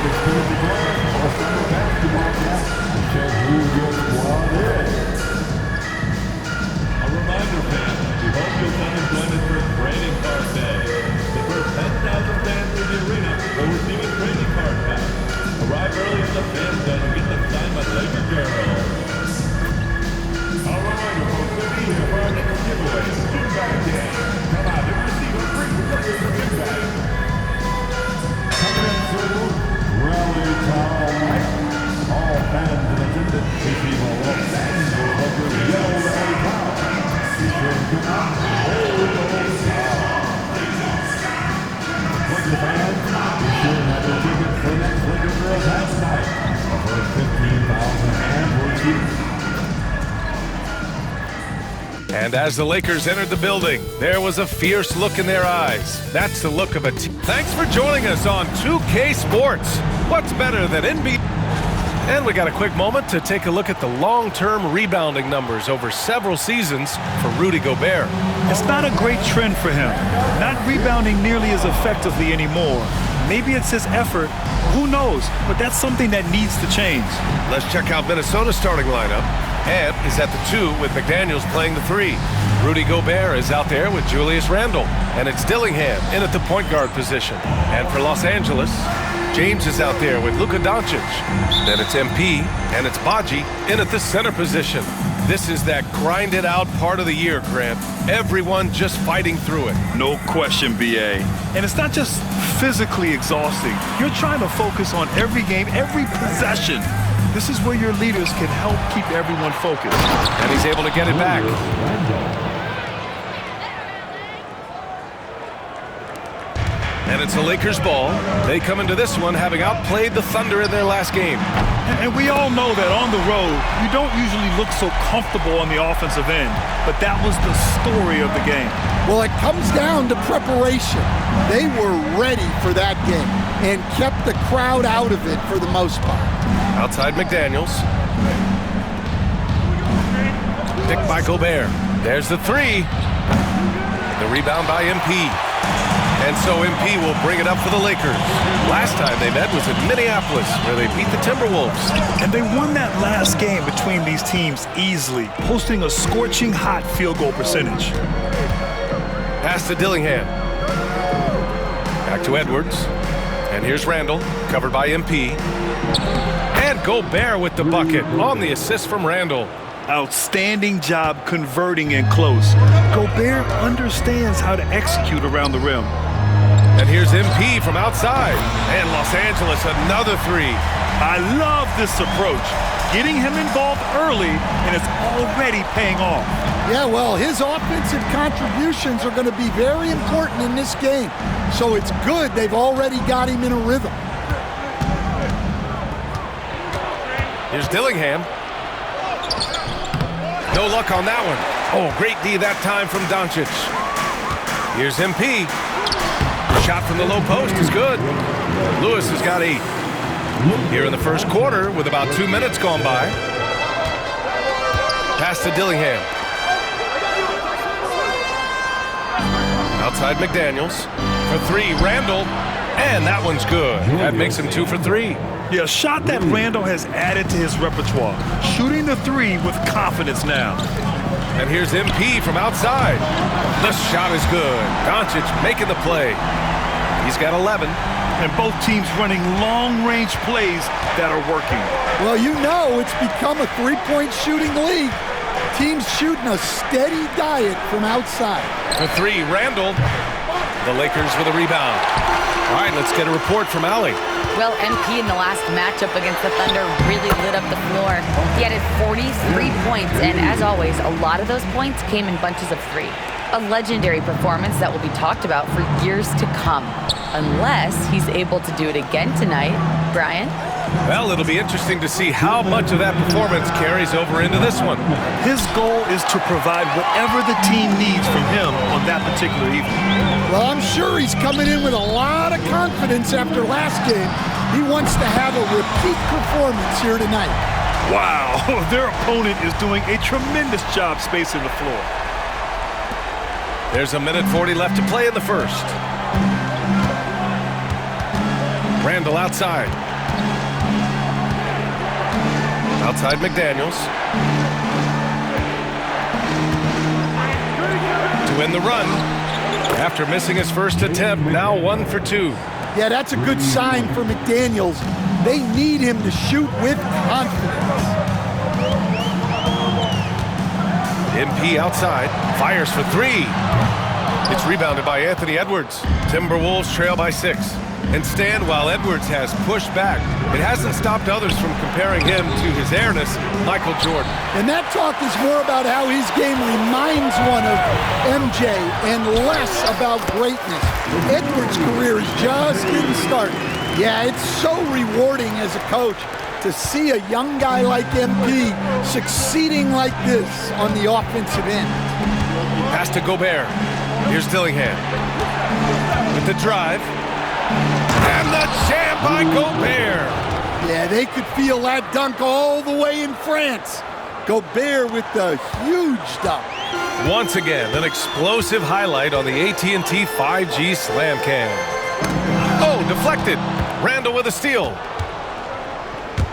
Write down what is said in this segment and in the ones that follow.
A reminder, fans, we hope you'll come and join us for Trading Card Day. The first 10,000 fans in the arena will receive a trading card pack. Arrive early at the fan zone and get them signed by Laker Girls. A reminder, folks, we'll be here for our next giveaway, Gym Bag Day. Come out and receive a free Lakers Gym Bag. Rally Tower Night. All fans in attendance receive a Los Angeles Lakers yellow rally towel. Featuring Hold Those Towels. Laker fans, be sure to have your tickets for next Laker Girls House Night. The first 15,000 fans will receive. And as the Lakers entered the building, there was a fierce look in their eyes. That's the look of a team. Thanks for joining us on 2K Sports. What's better than NBA? And we got a quick moment to take a look at the long-term rebounding numbers over several seasons for Rudy Gobert. It's not a great trend for him. Not rebounding nearly as effectively anymore. Maybe it's his effort. Who knows? But that's something that needs to change. Let's check out Minnesota's starting lineup. Ant is at the 2 with McDaniels playing the 3. Rudy Gobert is out there with Julius Randle. And it's Dillingham in at the point guard position. And for Los Angeles, James is out there with Luka Doncic. Then it's MP and it's Baji in at the center position. This is that grinded out part of the year, Grant. Everyone just fighting through it. No question, BA. And it's not just physically exhausting. You're trying to focus on every game, every possession. This is where your leaders can help keep everyone focused. And he's able to get it back. And it's the Lakers' ball. They come into this one having outplayed the Thunder in their last game. And we all know that on the road, you don't usually look so comfortable on the offensive end. But that was the story of the game. Well, it comes down to preparation. They were ready for that game and kept the crowd out of it for the most part. Outside McDaniels. Picked by Gobert. There's the 3. The rebound by MP. And so MP will bring it up for the Lakers. Last time they met was in Minneapolis, where they beat the Timberwolves. And they won that last game between these teams easily, posting a scorching hot field goal percentage. Pass to Dillingham. Back to Edwards. And here's Randle, covered by MP. And Gobert with the bucket on the assist from Randle. Outstanding job converting in close. Gobert understands how to execute around the rim. And here's MP from outside. And Los Angeles, another 3. I love this approach. Getting him involved early, and it's already paying off. Yeah, well, his offensive contributions are going to be very important in this game. So it's good they've already got him in a rhythm. Here's Dillingham. No luck on that one. Oh, great D that time from Doncic. Here's MP. Shot from the low post is good. Lewis has got 8. Here in the first quarter with about 2 minutes gone by. Pass to Dillingham. Outside McDaniels. For 3, Randle. And that one's good. That makes him 2 for 3. Yeah, a shot that Randle has added to his repertoire. Shooting the 3 with confidence now. And here's MP from outside. The shot is good. Doncic making the play. He's got 11. And both teams running long-range plays that are working. Well, you know it's become a three-point shooting league. Teams shooting a steady diet from outside. For 3, Randle. The Lakers with a rebound. All right, let's get a report from Allie. Well, MP in the last matchup against the Thunder really lit up the floor. He added 43 points, and as always, a lot of those points came in bunches of 3. A legendary performance that will be talked about for years to come. Unless he's able to do it again tonight. Brian? Well, it'll be interesting to see how much of that performance carries over into this one. His goal is to provide whatever the team needs from him on that particular evening. Well, I'm sure he's coming in with a lot of confidence after last game. He wants to have a repeat performance here tonight. Wow, their opponent is doing a tremendous job spacing the floor. There's a minute 40 left to play in the first. Randle outside. Outside McDaniels. To win the run. After missing his first attempt, now 1 for 2. Yeah, that's a good sign for McDaniels. They need him to shoot with confidence. MP outside, fires for 3. It's rebounded by Anthony Edwards. Timberwolves trail by 6. And stand while Edwards has pushed back. It hasn't stopped others from comparing him to his airness, Michael Jordan. And that talk is more about how his game reminds one of MJ and less about greatness. Edwards' career is just getting started. Yeah, it's so rewarding as a coach to see a young guy like MP succeeding like this on the offensive end. Pass to Gobert. Here's Dillingham. With the drive. And the jam by Gobert. Yeah, they could feel that dunk all the way in France. Gobert with the huge dunk. Once again, an explosive highlight on the AT&T 5G Slam Cam. Oh, deflected. Randall with a steal.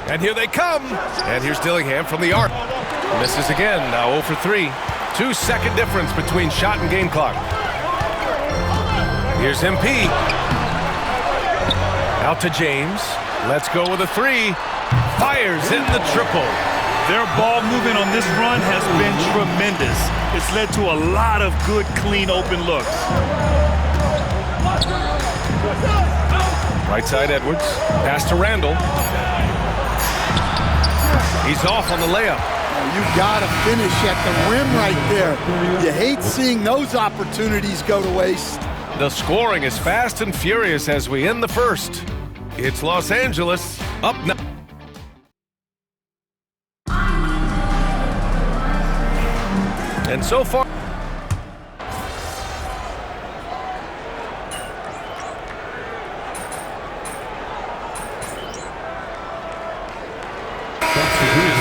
And here they come. And here's Dillingham from the arc. Misses again, now 0 for 3. 2-second difference between shot and game clock. Here's MP. Out to James. Let's go with a 3. Fires in the triple. Their ball movement on this run has been tremendous. It's led to a lot of good, clean, open looks. Right side Edwards. Pass to Randall. He's off on the layup. You gotta finish at the rim right there. You hate seeing those opportunities go to waste. The scoring is fast and furious as we end the first. It's Los Angeles up now. And so far,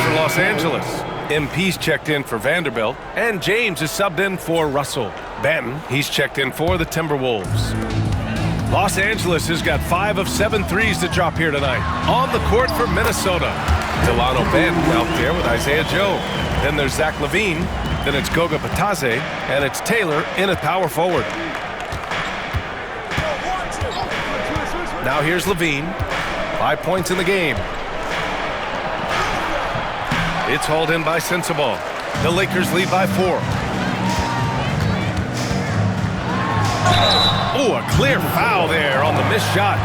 for Los Angeles. MP's checked in for Vanderbilt, and James is subbed in for Russell. Banton, he's checked in for the Timberwolves. Los Angeles has got 5 of 7 threes to drop here tonight. On the court for Minnesota. Delano Banton out there with Isaiah Joe. Then there's Zach LaVine. Then it's Goga Bitadze, and it's Taylor in at power forward. Now here's LaVine. 5 points in the game. It's hauled in by Sensabaugh. The Lakers lead by 4. Oh, a clear foul there on the missed shot.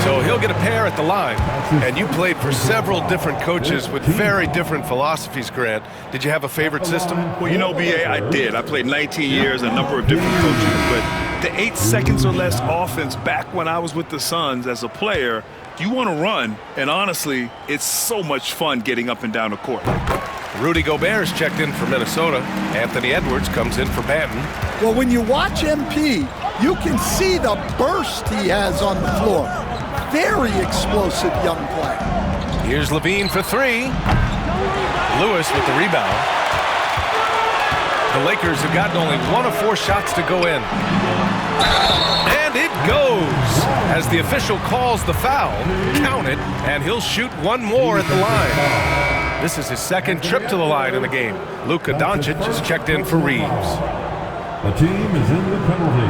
So he'll get a pair at the line. And you played for several different coaches with very different philosophies, Grant. Did you have a favorite system? Well, you know, B.A., I did. I played 19 years, a number of different coaches. But the 8 seconds or less offense back when I was with the Suns as a player, you want to run, and honestly, it's so much fun getting up and down the court. Rudy Gobert is checked in for Minnesota. Anthony Edwards comes in for Banton. Well, when you watch MP, you can see the burst he has on the floor. Very explosive young player. Here's LaVine for 3. Lewis with the rebound. The Lakers have gotten only 1 of 4 shots to go in. And it goes! As the official calls the foul, count it, and he'll shoot 1 more at the line. This is his second trip to the line in the game. Luka Doncic is checked in for Reeves. The team is in the penalty.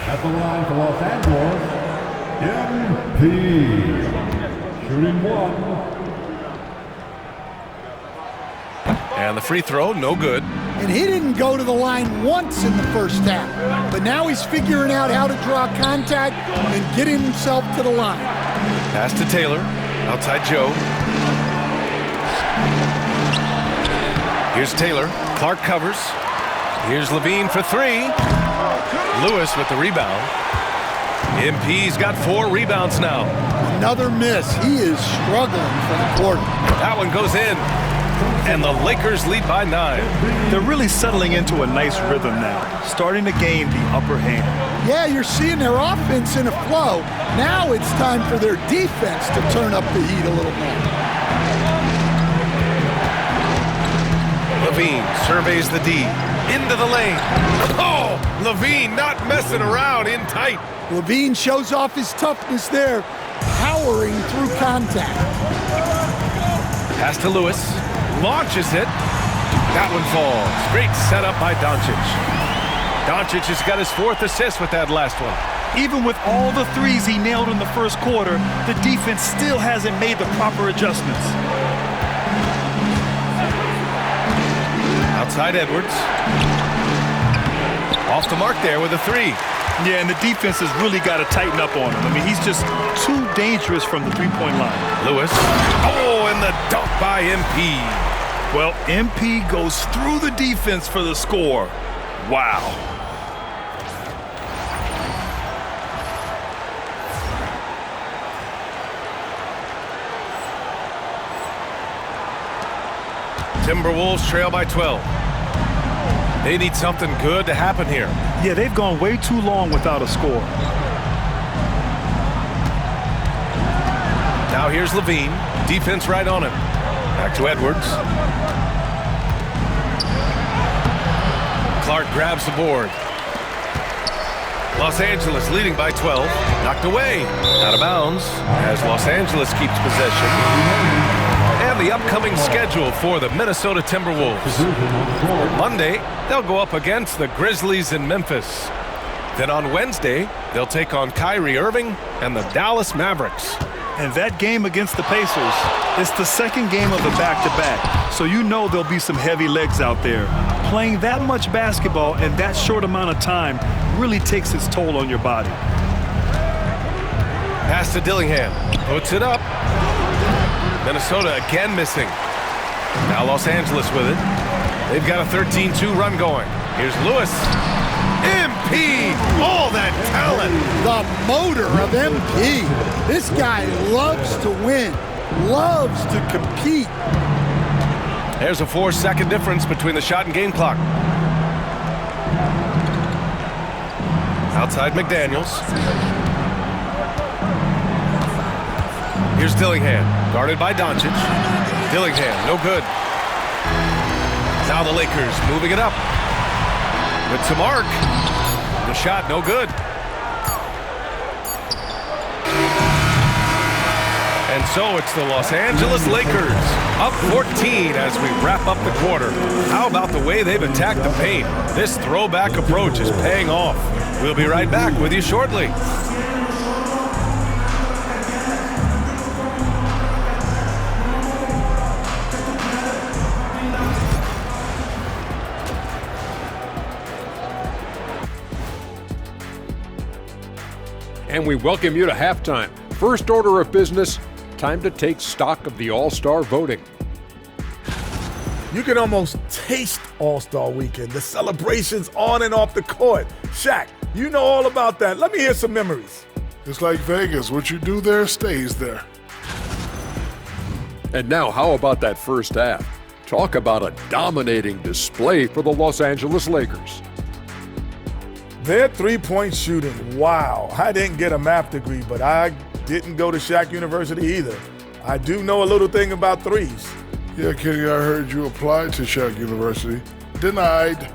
At the line for Los Angeles, MP. Shooting 1. And the free throw, no good. And he didn't go to the line once in the first half. But now he's figuring out how to draw contact and get himself to the line. Pass to Taylor. Outside Joe. Here's Taylor. Clark covers. Here's LaVine for 3. Lewis with the rebound. MP's got 4 rebounds now. Another miss. He is struggling for the quarter. That one goes in. And the Lakers lead by 9. They're really settling into a nice rhythm now, starting to gain the upper hand. Yeah, you're seeing their offense in a flow. Now it's time for their defense to turn up the heat a little more. LaVine surveys the D. Into the lane. Oh, LaVine not messing around, in tight. LaVine shows off his toughness there, powering through contact. Pass to Lewis. Launches it. That one falls. Great setup by Doncic. Doncic has got his 4th assist with that last one. Even with all the threes he nailed in the first quarter, the defense still hasn't made the proper adjustments. Outside Edwards. Off the mark there with a 3. Yeah, and the defense has really got to tighten up on him. I mean, he's just too dangerous from the three-point line. Lewis. Oh, and the dunk by MP. Well, MP goes through the defense for the score. Wow. Timberwolves trail by 12. They need something good to happen here. Yeah, they've gone way too long without a score. Now here's Levine. Defense right on him. Back to Edwards. Clark grabs the board. Los Angeles leading by 12. Knocked away. Out of bounds as Los Angeles keeps possession. And the upcoming schedule for the Minnesota Timberwolves. Monday, they'll go up against the Grizzlies in Memphis. Then on Wednesday, they'll take on Kyrie Irving and the Dallas Mavericks. And that game against the Pacers, it's the second game of the back-to-back. So you know there'll be some heavy legs out there. Playing that much basketball in that short amount of time really takes its toll on your body. Pass to Dillingham. Puts it up. Minnesota again missing. Now Los Angeles with it. They've got a 13-2 run going. Here's Lewis. MP! All that talent! The motor of MP. This guy loves to win, loves to compete. There's a 4-second difference between the shot and game clock. Outside McDaniels. Here's Dillingham, guarded by Doncic. Dillingham, no good. Now the Lakers moving it up. With some arc. The shot, no good. And so it's the Los Angeles Lakers, up 14 as we wrap up the quarter. How about the way they've attacked the paint? This throwback approach is paying off. We'll be right back with you shortly. And we welcome you to halftime. First order of business, time to take stock of the All-Star voting. You can almost taste All-Star Weekend, the celebrations on and off the court. Shaq, you know all about that. Let me hear some memories. It's like Vegas. What you do there stays there. And now, how about that first half? Talk about a dominating display for the Los Angeles Lakers. Their three-point shooting, wow. I didn't get a math degree, but I didn't go to Shaq University either. I do know a little thing about threes. Yeah, Kenny, I heard you applied to Shaq University. Denied.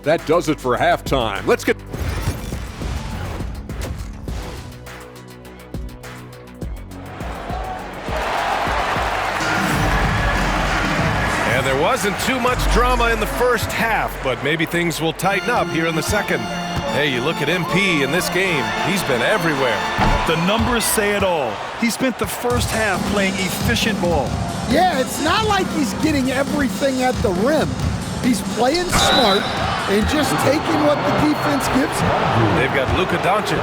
That does it for halftime. Let's get... And there wasn't too much drama in the first half, but maybe things will tighten up here in the second. Hey, you look at MP in this game, he's been everywhere. The numbers say it all. He spent the first half playing efficient ball. Yeah, it's not like he's getting everything at the rim. He's playing smart and just taking what the defense gives him. They've got Luka Doncic.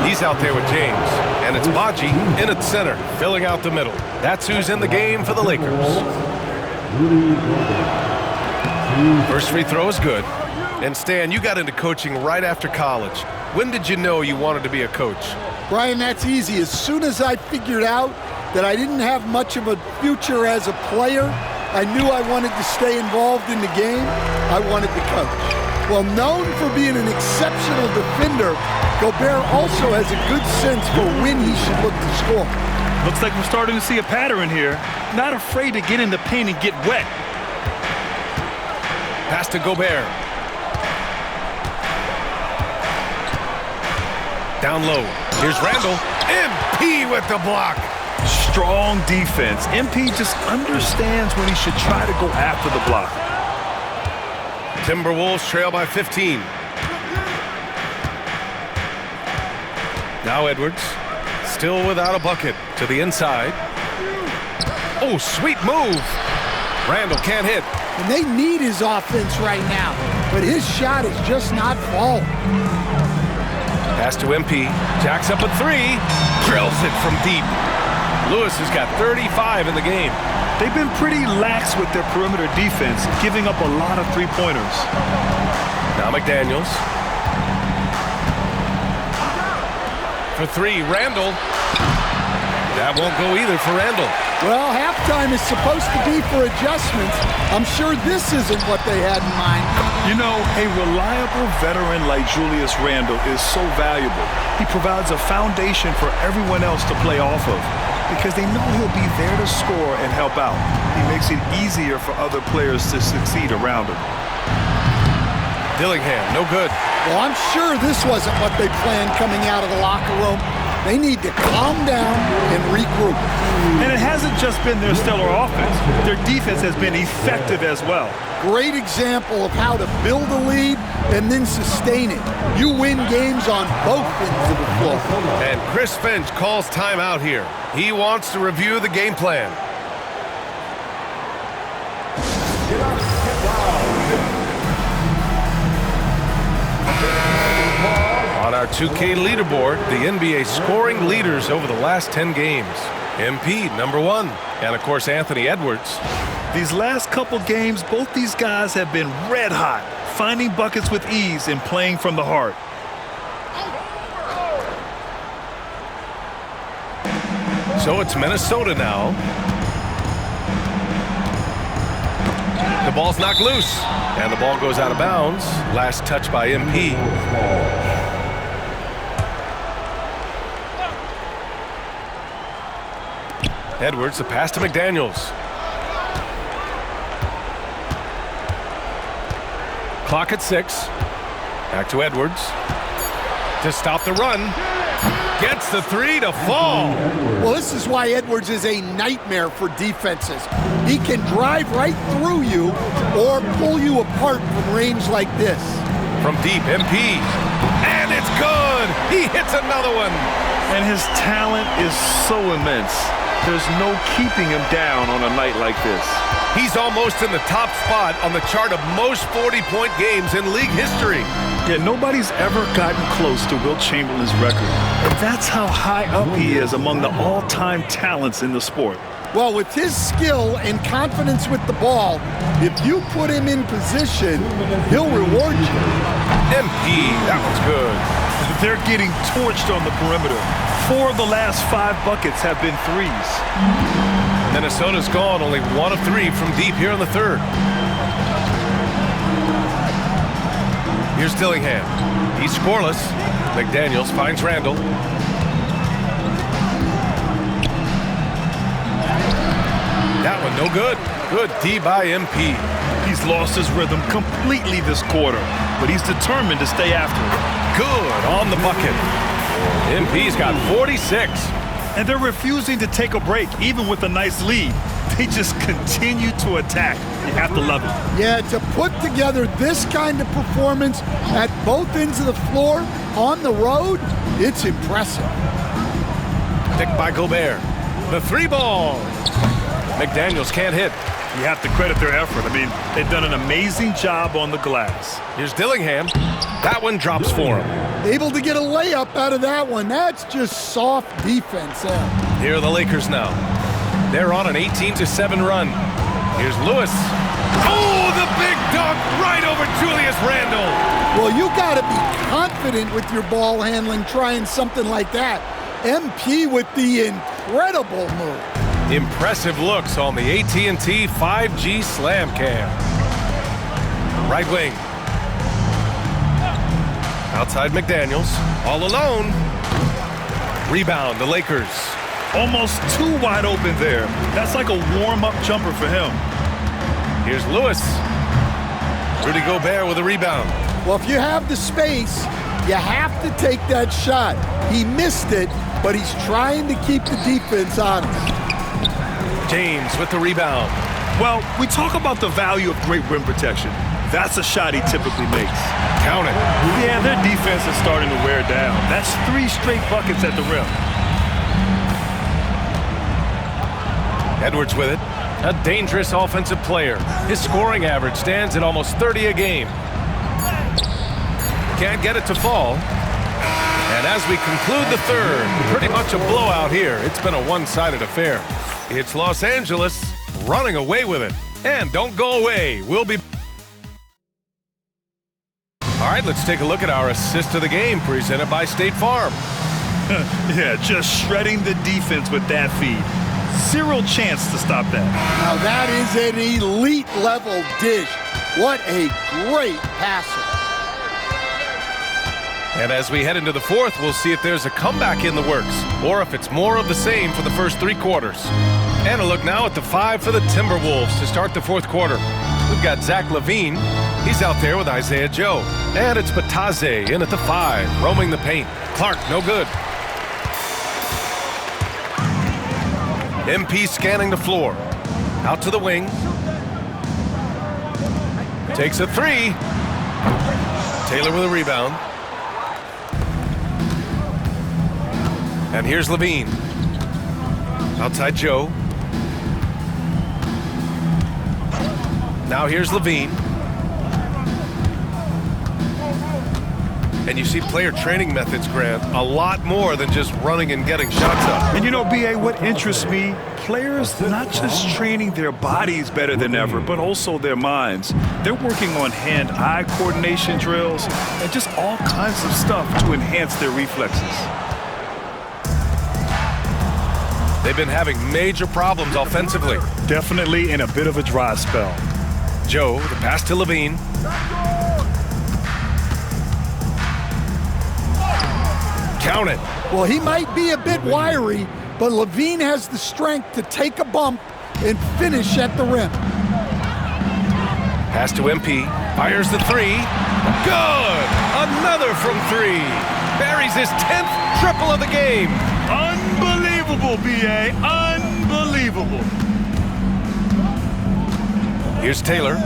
He's out there with James. And it's Baji in at center, filling out the middle. That's who's in the game for the Lakers. First free throw is good. And Stan, you got into coaching right after college. When did you know you wanted to be a coach? Brian, that's easy. As soon as I figured out that I didn't have much of a future as a player, I knew I wanted to stay involved in the game. I wanted to coach. Well, known for being an exceptional defender, Gobert also has a good sense for when he should look to score. Looks like we're starting to see a pattern here. Not afraid to get in the paint and get wet. Pass to Gobert. Down low. Here's Randall. MP with the block. Strong defense. MP just understands when he should try to go after the block. Timberwolves trail by 15. Now Edwards, still without a bucket, to the inside. Oh, sweet move. Randall can't hit. And they need his offense right now, but his shot is just not falling. Pass to MP, jacks up a three, drills it from deep. Lewis has got 35 in the game. They've been pretty lax with their perimeter defense, giving up a lot of three-pointers. Now McDaniels. For three, Randall. That won't go either for Randall. Well, halftime is supposed to be for adjustments. I'm sure this isn't what they had in mind. You know, a reliable veteran like Julius Randle is so valuable. He provides a foundation for everyone else to play off of because they know he'll be there to score and help out. He makes it easier for other players to succeed around him. Dillingham, no good. Well, I'm sure this wasn't what they planned coming out of the locker room. They need to calm down and regroup. And it hasn't just been their stellar offense. Their defense has been effective as well. Great example of how to build a lead and then sustain it. You win games on both ends of the floor. And Chris Finch calls timeout here. He wants to review the game plan. On our 2K leaderboard, the NBA scoring leaders over the last 10 games. MP, number 1. And, of course, Anthony Edwards. These last couple games, both these guys have been red hot, finding buckets with ease and playing from the heart. So it's Minnesota now. The ball's knocked loose, and the ball goes out of bounds. Last touch by MP. Edwards, the pass to McDaniels. Clock at 6. Back to Edwards. To stop the run. Gets the three to fall. Well, this is why Edwards is a nightmare for defenses. He can drive right through you or pull you apart from range like this. From deep, MP. And it's good. He hits another one. And his talent is so immense. There's no keeping him down on a night like this. He's almost in the top spot on the chart of most 40-point games in league history. Yet nobody's ever gotten close to Wilt Chamberlain's record. And that's how high up he is among the all-time talents in the sport. Well, with his skill and confidence with the ball, if you put him in position, he'll reward you. MP, that was good. They're getting torched on the perimeter. 4 of the last 5 buckets have been threes. Minnesota's gone only 1 of 3 from deep here in the third. Here's Dillingham. He's scoreless. McDaniels finds Randall. That one no good. Good D by MP. He's lost his rhythm completely this quarter, but he's determined to stay after it. Good on the bucket. MP's got 46. And they're refusing to take a break, even with a nice lead. They just continue to attack. You have to love it. Yeah, to put together this kind of performance at both ends of the floor on the road, it's impressive. Pick by Gobert. The 3 ball. McDaniels can't hit. You have to credit their effort. I mean, they've done an amazing job on the glass. Here's Dillingham. That one drops for him. Able to get a layup out of that one. That's just soft defense there. Here are the Lakers now. They're on an 18-7 run. Here's Lewis. Oh, the big dunk right over Julius Randle. Well, you got to be confident with your ball handling trying something like that. MP with the incredible move. Impressive looks on the AT&T 5G Slam Cam. Right wing. Outside McDaniels. All alone. Rebound, the Lakers. Almost too wide open there. That's like a warm-up jumper for him. Here's Lewis. Rudy Gobert with a rebound. Well, if you have the space, You have to take that shot. He missed it, but he's trying to keep the defense honest. James with the rebound. Well, we talk about the value of great rim protection. That's a shot he typically makes. Count it. Yeah, their defense is starting to wear down. That's 3 straight buckets at the rim. Edwards with it. A dangerous offensive player. His scoring average stands at almost 30 a game. Can't get it to fall. And as we conclude the third, pretty much a blowout here. It's been a one-sided affair. It's Los Angeles running away with it. And don't go away. We'll be... All right, let's take a look at our assist of the game presented by State Farm. Yeah, just shredding the defense with that feed. 0 chance to stop that. Now that is an elite level dish. What a great passer. And as we head into the fourth, we'll see if there's a comeback in the works or if it's more of the same for the first 3 quarters. And a look now at the 5 for the Timberwolves to start the fourth quarter. We've got Zach LaVine. He's out there with Isaiah Joe. And it's Bataze in at the 5, roaming the paint. Clark, no good. MP scanning the floor. Out to the wing. Takes a 3. Taylor with a rebound. And here's LaVine. Outside Joe. Now here's LaVine. And you see player training methods, Grant, a lot more than just running and getting shots up. And you know, B.A., what interests me, players not just training their bodies better than ever, but also their minds. They're working on hand-eye coordination drills and just all kinds of stuff to enhance their reflexes. They've been having major problems offensively. Definitely in a bit of a dry spell. Joe, the pass to LaVine. Count it. Well, he might be a bit wiry, but LaVine has the strength to take a bump and finish at the rim. Pass to MP. Fires the 3. Good! Another from 3. Buries his 10th triple of the game. Unbelievable, B.A. Unbelievable. Here's Taylor.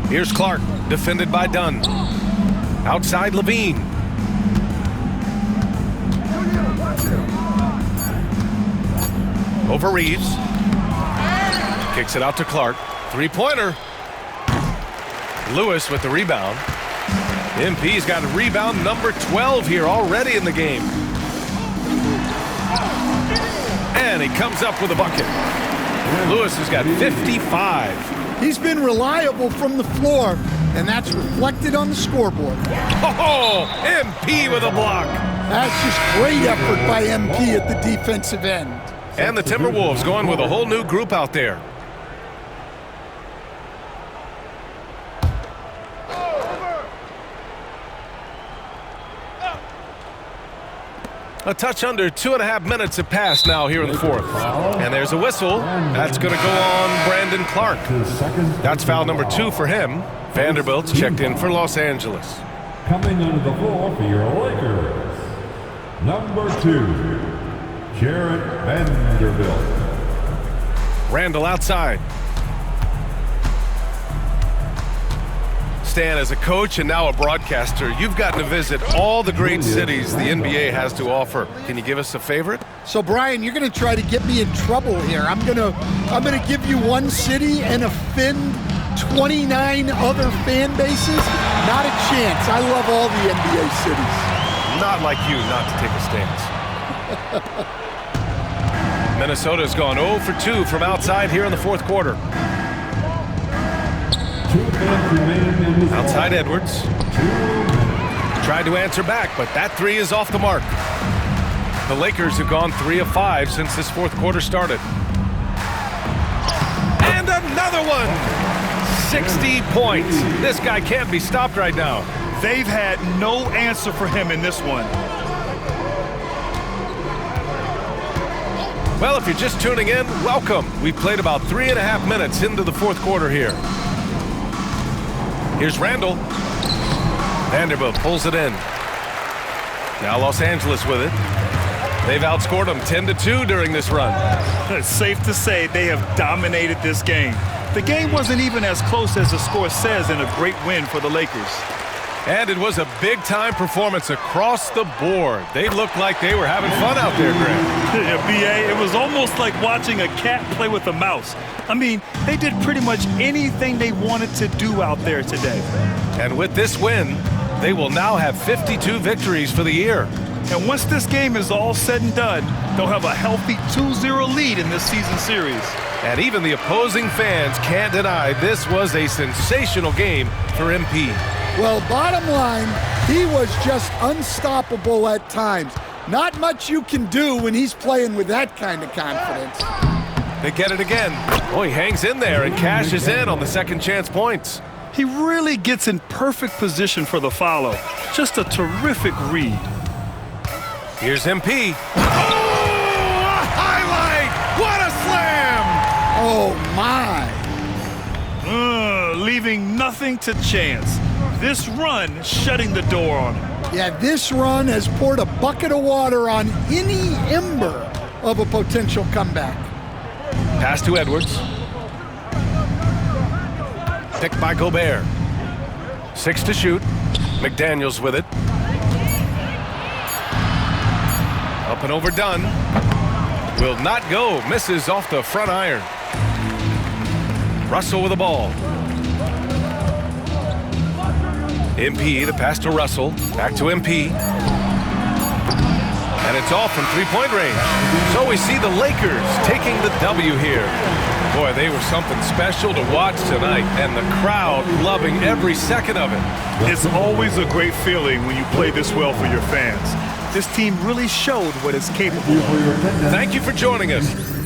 Here's Clark, defended by Dunn. Outside LaVine. Over Reeves. Kicks it out to Clark. 3-pointer. Lewis with the rebound. MP's got rebound number 12 here already in the game. And he comes up with a bucket. Lewis has got 55. He's been reliable from the floor, and that's reflected on the scoreboard. Oh, MP with a block. That's just great effort by MP at the defensive end. And the Timberwolves going with a whole new group out there. A touch under 2.5 minutes have passed now here in the fourth. And there's a whistle. That's going to go on Brandon Clark. That's foul number 2 for him. Vanderbilt's checked in for Los Angeles. Coming onto the floor for your Lakers, number 2, Jarrett Vanderbilt. Randall outside. Stan, as a coach and now a broadcaster, you've gotten to visit all the great cities the NBA has to offer. Can you give us a favorite? So, Brian, you're going to try to get me in trouble here. I'm going to give you one city and offend 29 other fan bases. Not a chance. I love all the NBA cities. Not like you not to take a stance. Minnesota's gone 0 for 2 from outside here in the fourth quarter. Outside Edwards. Tried to answer back, but that 3 is off the mark. The Lakers have gone 3 of 5 since this fourth quarter started. And another one! 60 points. This guy can't be stopped right now. They've had no answer for him in this one. Well, if you're just tuning in, welcome. We've played about 3.5 minutes into the fourth quarter here. Here's Randall. Vanderbilt pulls it in. Now Los Angeles with it. They've outscored them 10-2 during this run. It's safe to say they have dominated this game. The game wasn't even as close as the score says in a great win for the Lakers. And it was a big-time performance across the board. They looked like they were having fun out there, Greg. Yeah, B.A., it was almost like watching a cat play with a mouse. I mean, they did pretty much anything they wanted to do out there today. And with this win, they will now have 52 victories for the year. And once this game is all said and done, they'll have a healthy 2-0 lead in this season series. And even the opposing fans can't deny this was a sensational game for MP. Well, bottom line, he was just unstoppable at times. Not much you can do when he's playing with that kind of confidence. They get it again. Oh, he hangs in there and cashes in on the second chance points. He really gets in perfect position for the follow. Just a terrific read. Here's MP. Oh, a highlight! What a slam! Oh, my. Leaving nothing to chance. This run shutting the door on him. Yeah, this run has poured a bucket of water on any ember of a potential comeback. Pass to Edwards. Picked by Gobert. 6 to shoot. McDaniels with it. Up and over Dunn. Will not go. Misses off the front iron. Russell with the ball. MP, the pass to Russell. Back to MP. And it's off from three-point range. So we see the Lakers taking the W here. Boy, they were something special to watch tonight, and the crowd loving every second of it. It's always a great feeling when you play this well for your fans. This team really showed what it's capable of. Thank you for joining us.